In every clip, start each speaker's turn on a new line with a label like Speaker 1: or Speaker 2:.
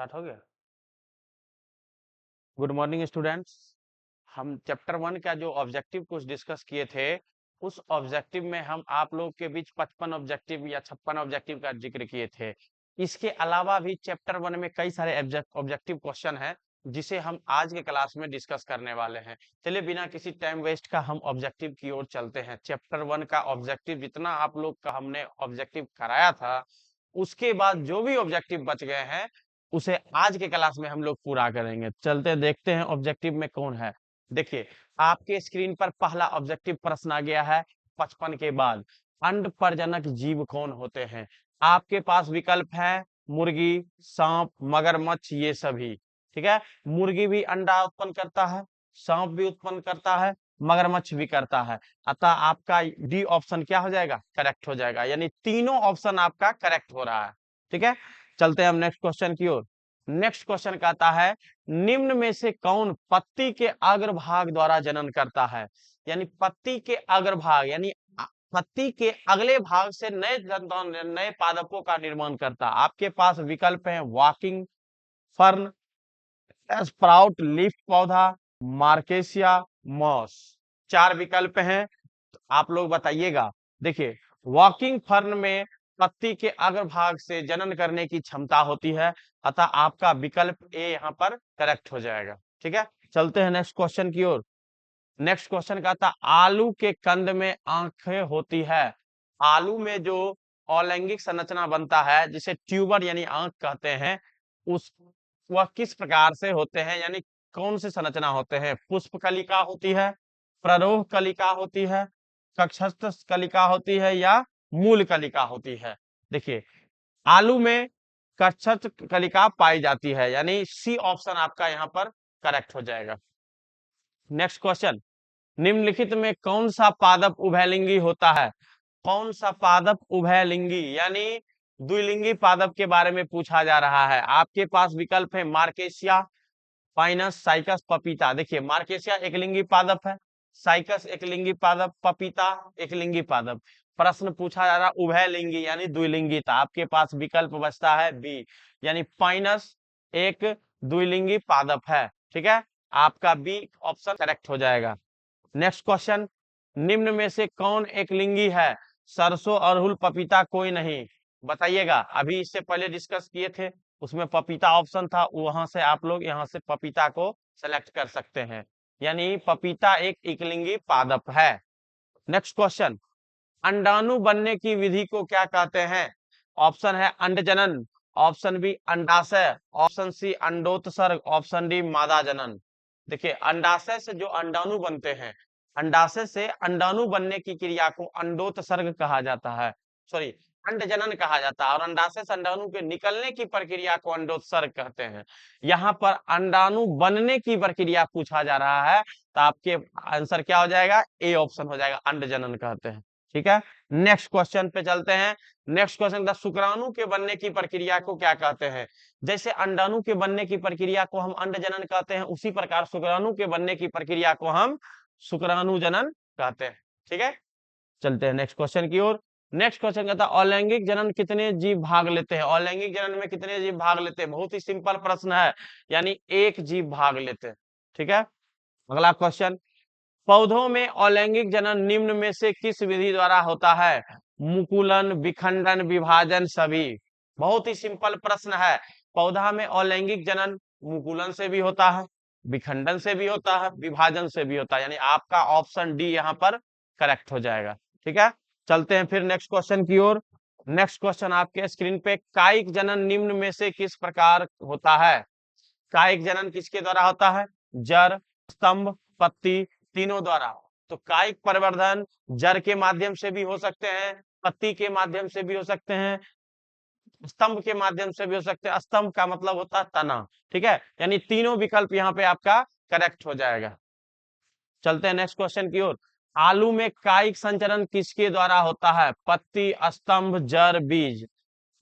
Speaker 1: Start हो गया। Good morning students. हम चैप्टर 1 का जो ऑब्जेक्टिव कुछ डिस्कस किए थे, उस ऑब्जेक्टिव में हम आप लोग के बीच 55 ऑब्जेक्टिव या 56 ऑब्जेक्टिव का जिक्र किए थे। इसके अलावा भी चैप्टर 1 में कई सारे ऑब्जेक्टिव क्वेश्चन हैं जिसे हम आज के क्लास में डिस्कस करने वाले हैं। चलिए बिना किसी टाइम वेस्ट का हम ऑब्जेक्टिव की ओर चलते हैं। चैप्टर 1 का ऑब्जेक्टिव जितना आप लोग का हमने ऑब्जेक्टिव कराया था, उसके बाद जो भी ऑब्जेक्टिव बच गए हैं उसे आज के क्लास में हम लोग पूरा करेंगे। चलते देखते हैं ऑब्जेक्टिव में कौन है। देखिए आपके स्क्रीन पर पहला ऑब्जेक्टिव प्रश्न आ गया है 55 के बाद। अंड प्रजनक जीव कौन होते हैं? आपके पास विकल्प है मुर्गी, सांप, मगरमच्छ, ये सभी। ठीक है, मुर्गी भी अंडा उत्पन्न करता है, सांप भी उत्पन्न करता है, मगरमच्छ भी करता है। अतः आपका डी ऑप्शन क्या हो जाएगा? करेक्ट हो जाएगा, यानी तीनों ऑप्शन आपका करेक्ट हो रहा है। ठीक है, चलते हैं हम नेक्स्ट क्वेश्चन की ओर। नेक्स्ट क्वेश्चन कहता है निम्न में से कौन पत्ती के अग्रभाग द्वारा जनन करता है? यानी पत्ती के अग्रभाग यानी पत्ती के अगले भाग से नए पादपों का निर्माण करता। आपके पास विकल्प है वॉकिंग फर्न, स्प्राउट लीफ पौधा, मार्केसिया, मॉस। चार विकल्प हैं, तो आप लोग बताइएगा। देखिए वॉकिंग फर्न में पत्ती के अग्रभाग से जनन करने की क्षमता होती है, अतः आपका विकल्प ए यहाँ पर करेक्ट हो जाएगा। ठीक है, चलते हैं नेक्स्ट क्वेश्चन की ओर। नेक्स्ट क्वेश्चन कहता है आलू के कंद में आंखें होती है। आलू में जो अलैंगिक संरचना बनता है जिसे ट्यूबर यानी आंख कहते हैं, उस वह किस प्रकार से होते हैं, यानी कौन से संरचना होते हैं? पुष्प कलिका होती है, प्ररोह कलिका होती है, कक्षस्थ कलिका होती है, या मूल कलिका होती है? देखिए आलू में कक्षस्थ कलिका पाई जाती है, यानी सी ऑप्शन आपका यहाँ पर करेक्ट हो जाएगा। नेक्स्ट क्वेश्चन, निम्नलिखित में कौन सा पादप उभयलिंगी होता है? कौन सा पादप उभयलिंगी यानी द्विलिंगी पादप के बारे में पूछा जा रहा है। आपके पास विकल्प है मार्केसिया, पाइनस, साइकस, पपीता। देखिए मार्केसिया एकलिंगी पादप है, साइकस एकलिंगी पादप, पपीता एकलिंगी पादप। प्रश्न पूछा जा रहा उभयलिंगी यानी द्विलिंगिता। आपके पास विकल्प बचता है बी, यानी पाइनस एक द्विलिंगी पादप है। ठीक है, आपका बी ऑप्शन करेक्ट हो जाएगा। नेक्स्ट क्वेश्चन, निम्न में से कौन एक लिंगी है? सरसों, अरहुल, पपीता कोई नहीं। बताइएगा। अभी इससे पहले डिस्कस किए थे, उसमें पपीता ऑप्शन था, वहां से आप लोग यहाँ से पपीता को सेलेक्ट कर सकते हैं, यानी पपीता एक एकलिंगी पादप है। नेक्स्ट क्वेश्चन, अंडाणु बनने की विधि को क्या कहते हैं? ऑप्शन है अंडजनन, ऑप्शन बी अंडाशय, ऑप्शन सी अंडोत्सर्ग, ऑप्शन डी मादा जनन। देखिए अंडाशय से जो अंडाणु बनते हैं, अंडाशय से अंडाणु बनने की क्रिया को अंडोत्सर्ग कहा जाता है, सॉरी अंडजनन कहा जाता है, और अंडाशय से अंडाणु के निकलने की प्रक्रिया को अंडोत्सर्ग कहते हैं। यहाँ पर अंडाणु बनने की प्रक्रिया पूछा जा रहा है, तो आपके आंसर क्या हो जाएगा? ए ऑप्शन हो जाएगा, अंडजनन कहते हैं। ठीक है, नेक्स्ट क्वेश्चन पे चलते हैं। नेक्स्ट क्वेश्चन था शुक्राणु के बनने की प्रक्रिया को क्या कहते हैं? जैसे अंडाणु के बनने की प्रक्रिया को हम अंडजनन कहते हैं, उसी प्रकार शुक्राणु के बनने की प्रक्रिया को हम शुक्राणु जनन कहते हैं। ठीक है, चलते हैं नेक्स्ट क्वेश्चन की ओर। नेक्स्ट क्वेश्चन कहता है अलैंगिक जनन कितने जीव भाग लेते हैं? अलैंगिक जनन में कितने जीव भाग लेते हैं? बहुत ही सिंपल प्रश्न है, यानी एक जीव भाग लेते हैं। ठीक है, अगला क्वेश्चन, पौधों में अलैंगिक जनन निम्न में से किस विधि द्वारा होता है? मुकुलन, विखंडन, विभाजन, सभी। बहुत ही सिंपल प्रश्न है। पौधा में अलैंगिक जनन मुकुलन से भी होता है, विखंडन से भी होता है, विभाजन से भी होता है, यानी आपका ऑप्शन डी यहाँ पर करेक्ट हो जाएगा। ठीक है, चलते हैं फिर नेक्स्ट क्वेश्चन की ओर। नेक्स्ट क्वेश्चन आपके स्क्रीन पे, कायिक जनन निम्न में से किस प्रकार होता है? कायिक जनन किसके द्वारा होता है? जड़, स्तंभ, पत्ती, तीनों द्वारा। तो कायिक परिवर्धन जड़ के माध्यम से भी हो सकते हैं, पत्ती के माध्यम से भी हो सकते हैं, स्तंभ के माध्यम से भी हो सकते हैं। स्तंभ का मतलब होता है तना। ठीक है, यानी तीनों विकल्प यहाँ पे आपका करेक्ट हो जाएगा। चलते हैं नेक्स्ट क्वेश्चन की ओर। आलू में कायिक संचरण किसके द्वारा होता है? पत्ती, स्तंभ, जड़, बीज।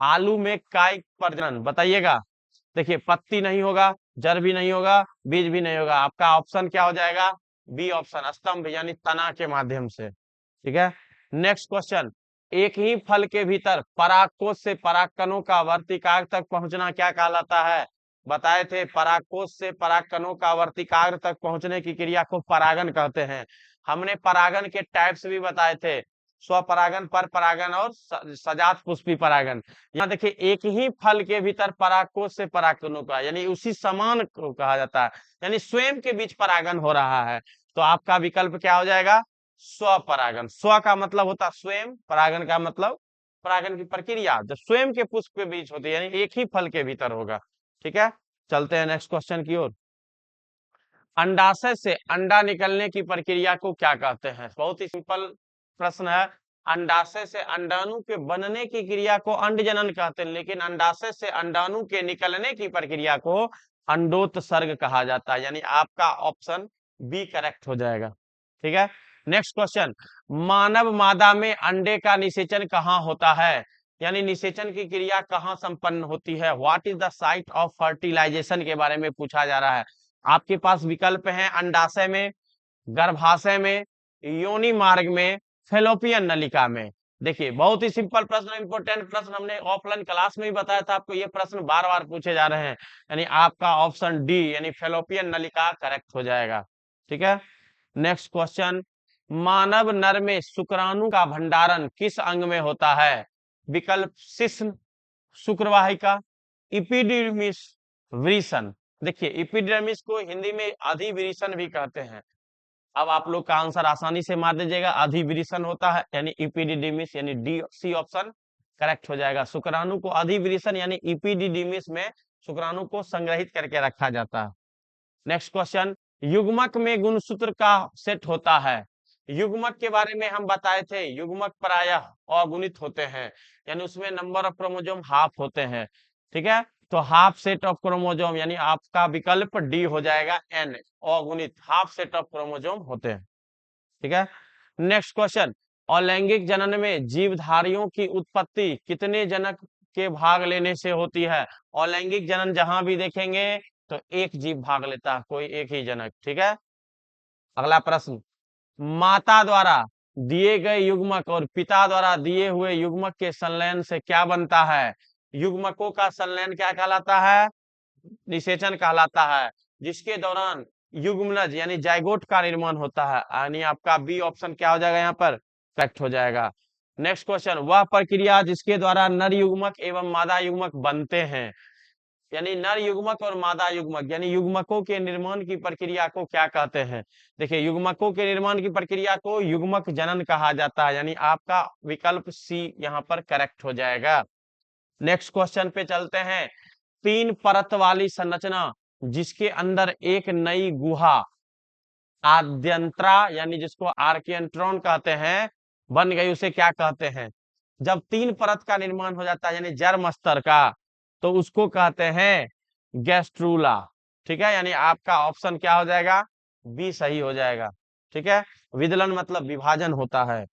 Speaker 1: आलू में कायिक प्रजनन बताइएगा। देखिए पत्ती नहीं होगा, जड़ भी नहीं होगा, बीज भी नहीं होगा, आपका ऑप्शन क्या हो जाएगा? बी ऑप्शन, स्तंभ यानी तना के माध्यम से। ठीक है, नेक्स्ट क्वेश्चन, एक ही फल के भीतर परागकोश से परागकणों का वर्तिकाग्र तक पहुंचना क्या कहलाता है? बताए थे, परागकोश से परागकणों का वर्तिकाग्र तक पहुंचने की क्रिया को परागन कहते हैं। हमने परागन के टाइप्स भी बताए थे, स्वपरागन, पर परागन और सजात पुष्पी परागन। यहाँ देखिए एक ही फल के भीतर परागकोश से परागकणों का यानी उसी समान को कहा जाता है, यानी स्वयं के बीच परागन हो रहा है। तो आपका विकल्प क्या हो जाएगा? स्वपरागन। स्व का मतलब होता है स्वयं, परागन का मतलब परागन की प्रक्रिया जब स्वयं के पुष्प के बीच होती है, यानी एक ही फल के भीतर होगा। ठीक है, चलते हैं नेक्स्ट क्वेश्चन की ओर। अंडाशय से अंडा निकलने की प्रक्रिया को क्या कहते हैं? बहुत ही सिंपल प्रश्न है। अंडाशय से अंडाणु के बनने की क्रिया को अंडजनन कहते हैं, लेकिन अंडाशय से अंडाणु के निकलने की प्रक्रिया को अंडोत्सर्ग कहा जाता है, यानी आपका ऑप्शन बी करेक्ट हो जाएगा। ठीक है, नेक्स्ट क्वेश्चन। मानव मादा में अंडे का निषेचन कहाँ होता है? यानी निषेचन की क्रिया कहाँ संपन्न होती है? What is the site of fertilisation के बारे में पूछा जा रहा है। आपके पास विकल्प हैं अंडाशय में, गर्भाशय में, योनि मार्ग में, फेलोपियन नलिका में। देखिए बहुत ही सिंपल प्रश्न, इंपॉर्टेंट प्रश्न, हमने ऑफलाइन क्लास में भी बताया था आपको, ये प्रश्न बार बार पूछे जा रहे हैं, यानी आपका ऑप्शन डी यानी फेलोपियन नलिका करेक्ट हो जाएगा। ठीक है, नेक्स्ट क्वेश्चन। मानव नर में शुक्राणु का भंडारण किस अंग में होता है? विकल्प शिश्न, शुक्रवाहिका, इपिडिडमिस, वृषण। देखिए इपिडर्मिस को हिंदी में अधिवृषण भी कहते हैं। अब आप लोग का आंसर आसानी से मार दीजिएगा, अधिवृषण होता है यानी इपिडिडिमिस, यानी डी सी ऑप्शन करेक्ट हो जाएगा। शुक्राणु को अधिवृषण यानी इपिडिडिमिस में शुक्राणु को संग्रहित करके रखा जाता है। Next question. युग्मक में गुणसूत्र का सेट होता है। युग्मक के बारे में हम बताए थे, युग्मक प्रायः अगुणित होते हैं, यानी उसमें नंबर ऑफ क्रोमोसोम हाफ होते हैं। ठीक है, तो हाफ सेट ऑफ क्रोमोसोम यानी आपका विकल्प डी हो जाएगा, एन अगुणित, हाफ सेट ऑफ क्रोमोसोम होते हैं। ठीक है, नेक्स्ट क्वेश्चन। अलैंगिक जनन में जीवधारियों की उत्पत्ति कितने जनक के भाग लेने से होती है? अलैंगिक जनन जहां भी देखेंगे तो एक जीव भाग लेता है, कोई एक ही जनक। ठीक है, अगला प्रश्न। माता द्वारा दिए गए युग्मक और पिता द्वारा दिए हुए युग्मक के संलयन से क्या बनता है? युग्मकों का संलयन क्या कहलाता है? निषेचन कहलाता है, जिसके दौरान युग्मनज यानी जाइगोट का निर्माण होता है, यानी आपका बी ऑप्शन क्या हो जाएगा यहाँ पर करेक्ट हो जाएगा। Next question. वह प्रक्रिया जिसके द्वारा नर युग्मक एवं मादा युग्मक बनते हैं, यानी नर युग्मक और मादा युग्मक यानी युग्मकों के निर्माण की प्रक्रिया को क्या कहते हैं? देखिए युग्मकों के निर्माण की प्रक्रिया को युग्मक जनन कहा जाता है, यानी आपका विकल्प सी यहाँ पर करेक्ट हो जाएगा। नेक्स्ट क्वेश्चन पे चलते हैं। 3 परत वाली संरचना जिसके अंदर एक नई गुहा आद्यंत्रा यानी जिसको आर्कियंट्रॉन कहते हैं बन गई, उसे क्या कहते हैं? जब 3 परत का निर्माण हो जाता है यानी जर्म स्तर का, तो उसको कहते हैं गैस्ट्रूला। ठीक है, यानी आपका ऑप्शन क्या हो जाएगा? बी सही हो जाएगा। ठीक है, विदलन मतलब विभाजन होता है।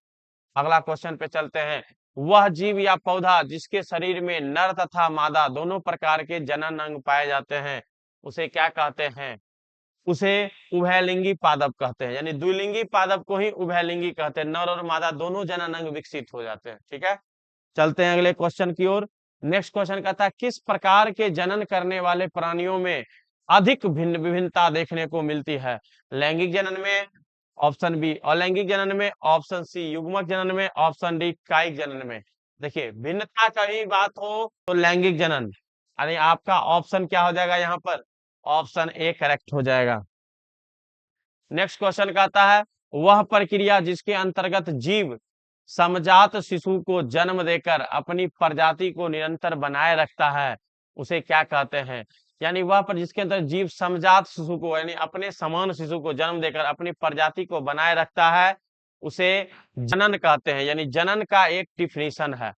Speaker 1: अगला क्वेश्चन पे चलते हैं। वह जीव या पौधा जिसके शरीर में नर तथा मादा दोनों प्रकार के जनन अंग पाए जाते हैं, उसे क्या कहते हैं? उसे उभयलिंगी पादप कहते हैं, यानी द्विलिंगी पादप को ही उभयलिंगी कहते हैं, नर और मादा दोनों जनन अंग विकसित हो जाते हैं। ठीक है, चलते हैं अगले क्वेश्चन की ओर। नेक्स्ट क्वेश्चन कहता है किस प्रकार के जनन करने वाले प्राणियों में अधिक भिन्न विभिन्नता देखने को मिलती है? लैंगिक जनन में ऑप्शन बी, अलैंगिक जनन में ऑप्शन सी, युग्मक जनन में ऑप्शन डी, कायिक जनन में। देखिए भिन्नता का ही बात हो तो लैंगिक जनन, यानी आपका ऑप्शन क्या हो जाएगा यहाँ पर? ऑप्शन ए करेक्ट हो जाएगा। नेक्स्ट क्वेश्चन कहता है वह प्रक्रिया जिसके अंतर्गत जीव समजात शिशु को जन्म देकर अपनी प्रजाति को निरंतर बनाए रखता है, उसे क्या कहते हैं? यानी वह पर जिसके अंदर जीव समजात शिशु को यानी अपने समान शिशु को जन्म देकर अपनी प्रजाति को बनाए रखता है, उसे जनन कहते हैं, यानी जनन का एक डिफिनीशन है।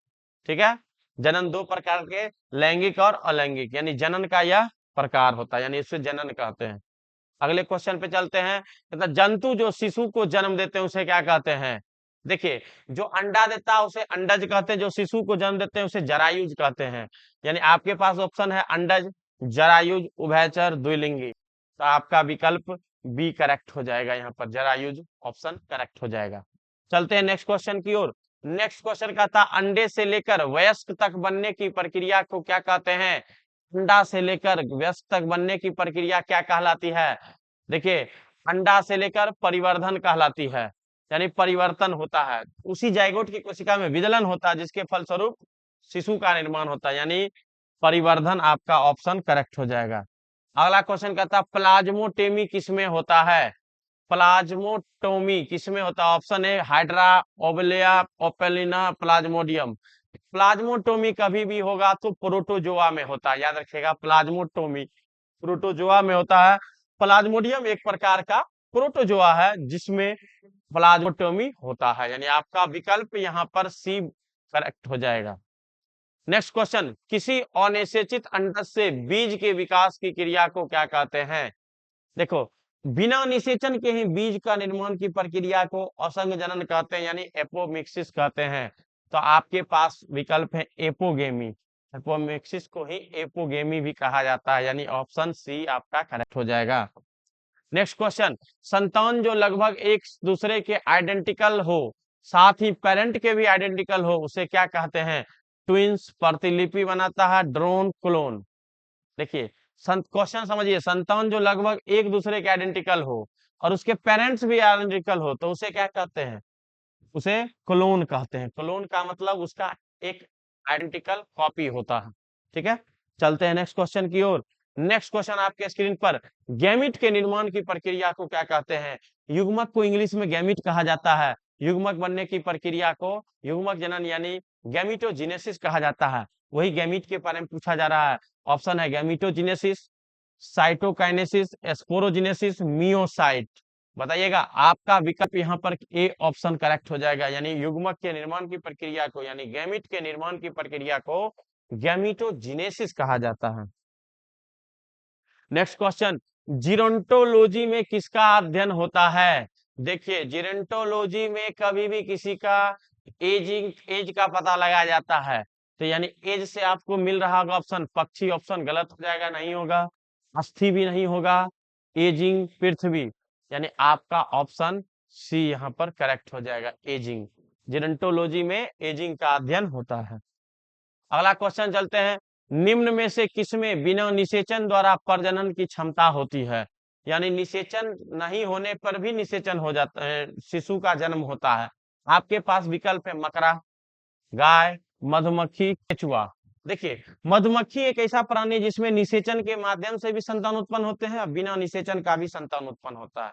Speaker 1: ठीक है, जनन 2 प्रकार के, लैंगिक और अलैंगिक, यानी जनन का यह प्रकार होता है, यानी इसे जनन कहते हैं। अगले क्वेश्चन पे चलते हैं। मतलब जंतु जो शिशु को जन्म देते हैं उसे क्या कहते हैं? देखिए जो अंडा देता है उसे अंडज कहते हैं, जो शिशु को जन्म देते हैं उसे जरायुज कहते हैं। यानी आपके पास ऑप्शन है अंडज, जरायुज, उभयचर, द्विलिंगी। तो आपका विकल्प बी करेक्ट हो जाएगा, यहाँ पर जरायुज ऑप्शन करेक्ट हो जाएगा। चलते हैं नेक्स्ट क्वेश्चन की ओर। नेक्स्ट क्वेश्चन कहता अंडे से लेकर वयस्क तक बनने की प्रक्रिया को क्या कहते हैं? अंडा से लेकर वयस्क तक बनने की प्रक्रिया क्या कहलाती है? देखिए, अंडा से लेकर परिवर्धन कहलाती है, यानी परिवर्तन होता है, उसी जाइगोट की कोशिका में विदलन होता है जिसके फलस्वरूप शिशु का निर्माण होता है, यानी परिवर्धन आपका ऑप्शन करेक्ट हो जाएगा। अगला क्वेश्चन कहता है प्लाज्मोटेमी किसमें होता है? प्लाज्मोटोमी किसमें होता है? Option A Hydra, Obelia, Opalina, Plasmodium. Plasmotomy कभी भी होगा तो प्रोटोजोआ में होता है, याद रखिएगा, प्लाज्मोटोमी प्रोटोजोआ में होता है। प्लाज्मोडियम एक प्रकार का प्रोटोजोआ है जिसमें प्लाज्मोटोमी होता है, यानी आपका विकल्प यहाँ पर सी करेक्ट हो जाएगा। नेक्स्ट क्वेश्चन, किसी अनिषेचित अंडज से बीज के विकास की क्रिया को क्या कहते हैं? देखो, बिना निषेचन के ही बीज का निर्माण की प्रक्रिया को असंग जनन कहते हैं, यानी एपोमिक्सिस कहते हैं। तो आपके पास विकल्प है एपोगेमी, एपोमिक्सिस को ही एपोगेमी भी कहा जाता है, यानी ऑप्शन सी आपका करेक्ट हो जाएगा। नेक्स्ट क्वेश्चन, संतान जो लगभग एक दूसरे के आइडेंटिकल हो, साथ ही पेरेंट के भी आइडेंटिकल हो, उसे क्या कहते हैं? ट्विंस, प्रतिलिपि बनाता है, ड्रोन, क्लोन। देखिए, क्वेश्चन समझिए, संतान जो लगभग एक दूसरे के आइडेंटिकल हो और उसके पेरेंट्स भी आइडेंटिकल हो तो उसे क्या कहते हैं? उसे क्लोन कहते हैं। क्लोन का मतलब उसका एक आइडेंटिकल कॉपी होता है। ठीक है, चलते हैं नेक्स्ट क्वेश्चन की ओर। नेक्स्ट क्वेश्चन आपके स्क्रीन पर, गैमीट के निर्माण की प्रक्रिया को क्या कहते हैं? युग्मक को इंग्लिश में गैमीट कहा जाता है, युग्मक बनने की प्रक्रिया को युग्मक जनन यानी गैमीटोजेनेसिस कहा जाता है। वही गैमीट के बारे में पूछा जा रहा है। ऑप्शन है गैमीटोजेनेसिस, साइटोकाइनेसिस, स्पोरोजेनेसिस, मियोसाइट। बताइएगा, आपका विकल्प यहाँ पर ए ऑप्शन करेक्ट हो जाएगा, यानी युग्मक के निर्माण की प्रक्रिया को, यानी गैमीट के निर्माण की प्रक्रिया को गैमीटोजेनेसिस कहा जाता है। नेक्स्ट क्वेश्चन, जीरोंटोलॉजी में किसका अध्ययन होता है? देखिए, जीरोंटोलॉजी में कभी भी किसी का एज का पता लगाया जाता है, तो यानी एज से आपको मिल रहा होगा ऑप्शन पक्षी, ऑप्शन गलत हो जाएगा, नहीं होगा। अस्थि भी नहीं होगा, एजिंग पृथ्वी, यानी आपका ऑप्शन सी यहाँ पर करेक्ट हो जाएगा, एजिंग। जीरोंटोलॉजी में एजिंग का अध्ययन होता है। अगला क्वेश्चन चलते हैं, निम्न में से किसमें बिना निषेचन द्वारा प्रजनन की क्षमता होती है? यानी निषेचन नहीं होने पर भी निषेचन हो जाता है, शिशु का जन्म होता है। आपके पास विकल्प है मकड़ा, गाय, मधुमक्खी, केचुआ। देखिए, मधुमक्खी एक ऐसा प्राणी है जिसमें निषेचन के माध्यम से भी संतान उत्पन्न होते हैं और बिना निषेचन का भी संतान उत्पन्न होता है।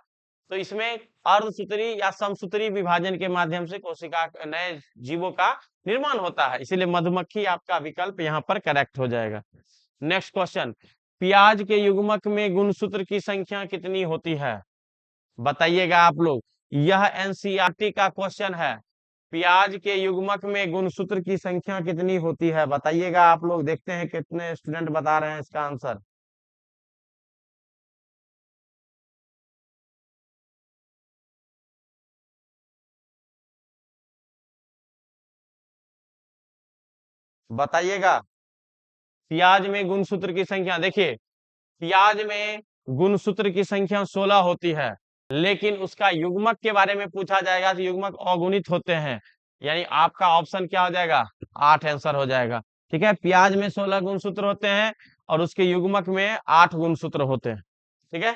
Speaker 1: तो इसमें अर्धसूत्री या समसूत्री विभाजन के माध्यम से कोशिका नए जीवों का निर्माण होता है, इसीलिए मधुमक्खी आपका विकल्प यहाँ पर करेक्ट हो जाएगा। नेक्स्ट क्वेश्चन, प्याज के युग्मक में गुणसूत्र की संख्या कितनी होती है? बताइएगा आप लोग, यह एनसीईआरटी का क्वेश्चन है। प्याज के युग्मक में गुणसूत्र की संख्या कितनी होती है? बताइएगा आप लोग, देखते हैं कितने स्टूडेंट बता रहे हैं इसका आंसर। बताइएगा, प्याज में गुणसूत्र की संख्या। देखिए, प्याज में गुणसूत्र की संख्या 16 होती है, लेकिन उसका युग्मक के बारे में पूछा जाएगा तो युग्मक अगुणित होते हैं, यानी आपका ऑप्शन क्या हो जाएगा? 8 आंसर हो जाएगा। ठीक है, प्याज में 16 गुणसूत्र होते हैं और उसके युग्मक में 8 गुणसूत्र होते हैं। ठीक है,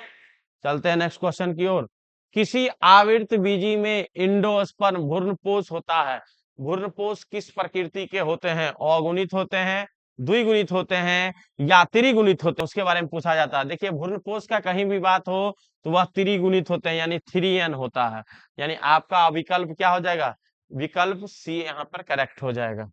Speaker 1: चलते हैं नेक्स्ट क्वेश्चन की ओर। किसी आवृत बीजी में इंडोस्पर्म भ्रूणपोष होता है। भ्रूणपोष किस प्रकृति के होते हैं? अगुणित होते हैं, द्विगुणित होते हैं या त्रिगुणित होते हैं, उसके बारे में पूछा जाता है। देखिए, भ्रूणपोष का कहीं भी बात हो तो वह त्रिगुणित होते हैं, यानी 3n होता है, यानी आपका विकल्प क्या हो जाएगा? विकल्प सी यहाँ पर करेक्ट हो जाएगा।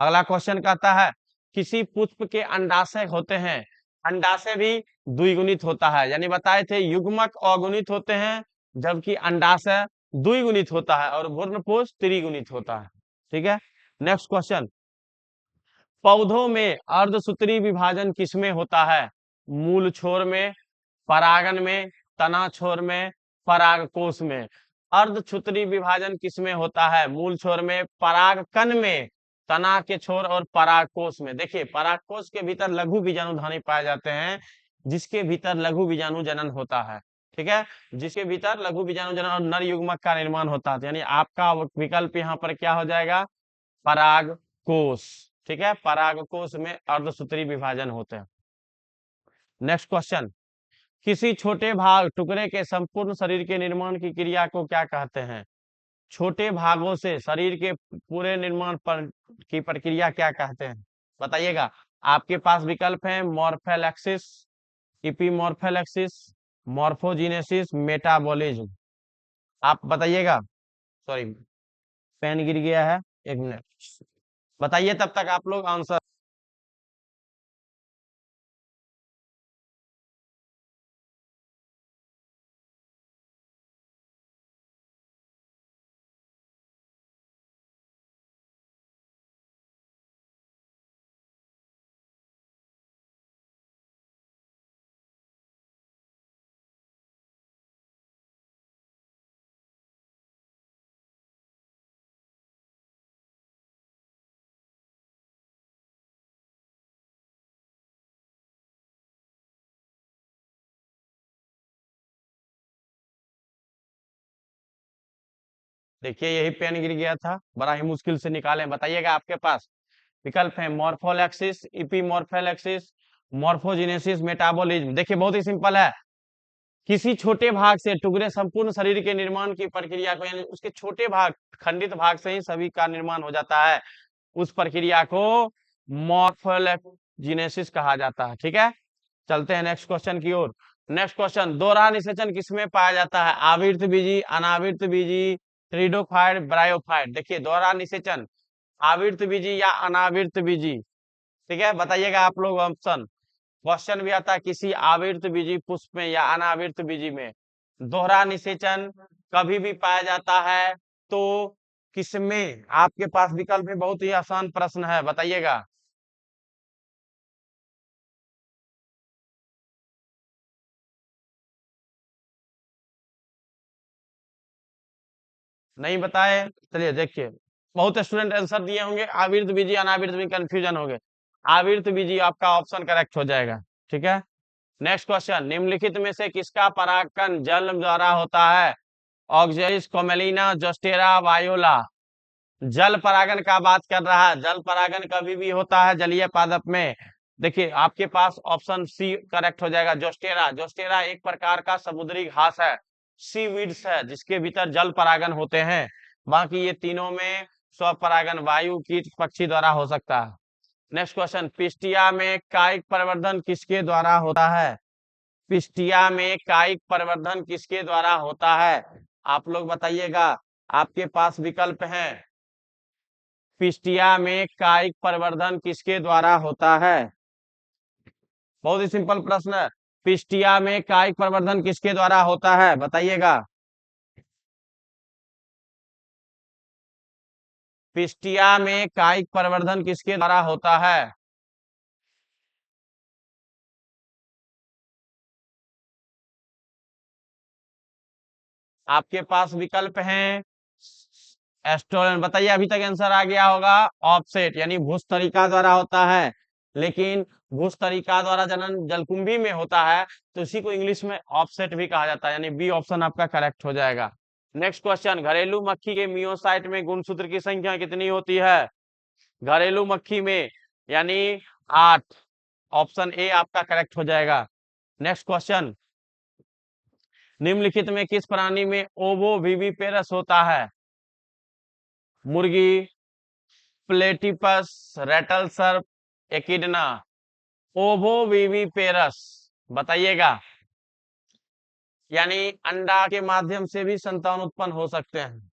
Speaker 1: अगला क्वेश्चन कहता है, किसी पुष्प के अंडाशय होते हैं, अंडाशय भी द्विगुणित होता है, यानी बताए थे युग्मक अगुणित होते हैं जबकि अंडाशय द्विगुणित होता है और भ्रूणपोष त्रिगुणित होता है। ठीक है, नेक्स्ट क्वेश्चन, पौधों में अर्धसूत्री विभाजन किसमें होता है? मूल छोर में, परागन में, तना छोर में, परागकोश में। अर्धसूत्री विभाजन किसमें होता है? मूल छोर में, परागकण में, तना के छोर और परागकोश में। देखिए, परागकोश के भीतर लघु बीजाणुधानी पाए जाते हैं, जिसके भीतर लघु बीजाणु जनन होता है। ठीक है, जिसके भीतर लघु बीजाणु जनन और नर युग्मक का निर्माण होता है, यानी आपका विकल्प यहाँ पर क्या हो जाएगा? परागकोश। ठीक है, परागकोश में अर्धसूत्री विभाजन होते हैं। नेक्स्ट क्वेश्चन, किसी छोटे भाग टुकड़े के संपूर्ण शरीर के निर्माण की क्रिया को क्या कहते हैं? छोटे भागों से शरीर के पूरे निर्माण पर की प्रक्रिया क्या कहते हैं? बताइएगा। आपके पास विकल्प है मॉर्फोलैक्सिस, इपीमॉर्फोलैक्सिस, मॉर्फोजेनेसिस, मेटाबॉलिज्म। आप बताइएगा। सॉरी, पेन गिर गया है, एक मिनट बताइए, तब तक आप लोग आंसर। देखिए, यही पेन गिर गया था, बड़ा ही मुश्किल से निकाले। बताइएगा, आपके पास विकल्प है मॉर्फोलैक्सिस, इपीमॉर्फोलैक्सिस, मॉर्फोजेनेसिस, मेटाबॉलिज्म। देखिए, बहुत ही सिंपल है। किसी छोटे भाग से टुकड़े संपूर्ण शरीर के निर्माण की प्रक्रिया को, यानी उसके छोटे भाग, खंडित भाग से ही सभी का निर्माण हो जाता है, उस प्रक्रिया को मॉर्फोजेनेसिस कहा जाता है। ठीक है, चलते हैं नेक्स्ट क्वेश्चन की ओर। नेक्स्ट क्वेश्चन, दोहरा निषेचन किसमें पाया जाता है? आवृत बीजी, अनावृत बीजी, ट्रिडोफाइट, ब्रायोफाइट। देखिए, दोहरा निषेचन आवृत बीजी या अनावृत बीजी। ठीक है, बताइएगा आप लोग ऑप्शन। क्वेश्चन भी आता है किसी आवृत बीजी पुष्प में या अनावृत बीजी में दोहरा निषेचन कभी भी पाया जाता है, तो किसमें? आपके पास विकल्प में, बहुत ही आसान प्रश्न है, बताइएगा। नहीं बताए, चलिए देखिए, बहुत स्टूडेंट आंसर दिए होंगे आवृत बीजी अनावृत बीजी, कंफ्यूजन हो गए। आवृत बीजी आपका ऑप्शन करेक्ट हो जाएगा। ठीक है, नेक्स्ट क्वेश्चन, निम्नलिखित में से किसका परागकण जल द्वारा होता है? Oxalis, Commelina, Zostera, Viola. जल परागन का बात कर रहा है। जल परागन कभी भी होता है जलीय पादप में। देखिए, आपके पास ऑप्शन सी करेक्ट हो जाएगा, जोस्टेरा। जोस्टेरा एक प्रकार का समुद्री घास है, सीवीड्स है, जिसके भीतर जल परागन होते हैं। बाकी ये तीनों में स्वपरागन वायु, कीट, पक्षी द्वारा हो सकता है। नेक्स्ट क्वेश्चन, पिस्टिया में कायिक प्रवर्धन किसके द्वारा होता है? पिस्टिया में कायिक प्रवर्धन किसके द्वारा होता है? आप लोग बताइएगा। आपके पास विकल्प हैं, पिस्टिया में कायिक प्रवर्धन किसके द्वारा होता है? बहुत ही सिंपल प्रश्न है। पिस्टिया में कायिक प्रवर्धन किसके द्वारा होता है, बताइएगा। पिस्टिया में कायिक प्रवर्धन किसके द्वारा होता है? आपके पास विकल्प हैं एस्ट्रोलन। बताइए, अभी तक आंसर आ गया होगा। ऑफसेट यानी भूस तरीका द्वारा होता है, लेकिन भूस तरीका द्वारा जनन जलकुंभी में होता है, तो इसी को इंग्लिश में ऑफसेट भी कहा जाता है, यानी बी ऑप्शन आपका करेक्ट हो जाएगा। नेक्स्ट क्वेश्चन, घरेलू मक्खी के मियोसाइट में गुणसूत्र की संख्या कितनी होती है? घरेलू मक्खी में यानी 8। ऑप्शन ए आपका करेक्ट हो जाएगा। नेक्स्ट क्वेश्चन, निम्नलिखित में किस प्राणी में ओवोविविपेरस होता है? मुर्गी, प्लेटिपस, रेटल सर्प, एकिडना। ओवोविविपेरस, बताइएगा। यानी अंडा के माध्यम से भी संतान उत्पन्न हो सकते हैं।